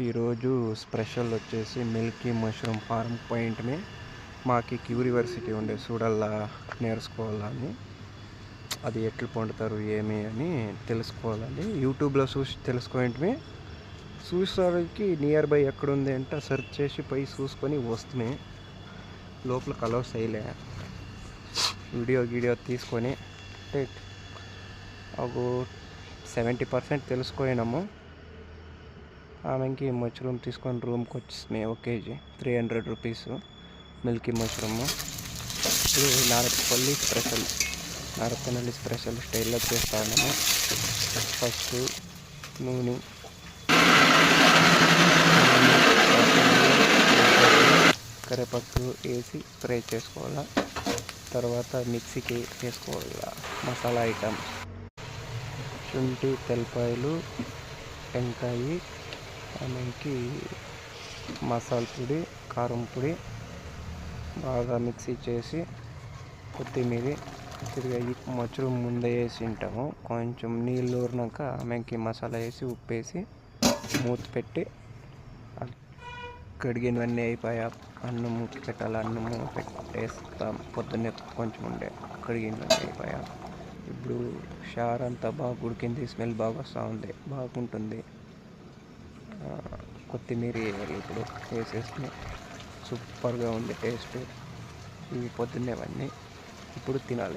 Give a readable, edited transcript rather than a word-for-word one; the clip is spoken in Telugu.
ఈరోజు స్పెషల్ వచ్చేసి మిల్కీ మష్రూమ్ ఫార్మ్ పాయింట్ని మాకు క్యూరియాసిటీ ఉండే చూడల్లా నేర్చుకోవాలని, అది ఎట్లు పండుతారు ఏమి అని తెలుసుకోవాలని యూట్యూబ్లో చూసి తెలుసుకోవటమే. చూసేసరికి నియర్ బై ఎక్కడుంది అంటే సెర్చ్ చేసి పోయి చూసుకొని వస్తున్నాయి. లోపల కలర్స్ అయ్యలే, వీడియో తీసుకొని ఒక 70% తెలుసుకున్నాము. ఆమెకి మష్రూమ్ తీసుకొని రూమ్కి వచ్చేసినాయి. 1 kg 300 రూపీస్ మిల్కీ మష్రూమ్. ఇప్పుడు నారపల్లి స్పెషల్ స్టైల్లో చేస్తా ఉన్నాము. ఫస్ట్ నూనె, కరివేపాకు వేసి ఫ్రై చేసుకోవాలా. తర్వాత మిక్సీకి వేసుకోవాలా మసాలా ఐటమ్, శుంఠి, తెల్లపాయలు, టెంకాయ, ఆమెకి మసాలా పొడి, కారం పొడి బాగా మిక్సీ చేసి, కొత్తిమీర తిరిగి మష్రూమ్ ముందే వేసి ఉంటాము. కొంచెం నీళ్ళు ఊరినాక ఆమెకి మసాలా వేసి ఉప్పు వేసి మూత పెట్టి కడిగినవన్నీ అయిపోయా అన్నము పెట్టాలి. అన్నము పెట్టేస్తాం. పొద్దున్నే కొంచెం ఉండే కడిగినవన్నీ అయిపోయా. ఇప్పుడు షార్ అంతా బాగా ఉడికింది, స్మెల్ బాగా వస్తూ ఉంది, బాగుంటుంది. కొత్తిమీర వేయాలి. ఇప్పుడు వేసేసి సూపర్గా ఉంది టేస్ట్. ఇవి పొద్దున్నేవన్నీ ఇప్పుడు తినాలి.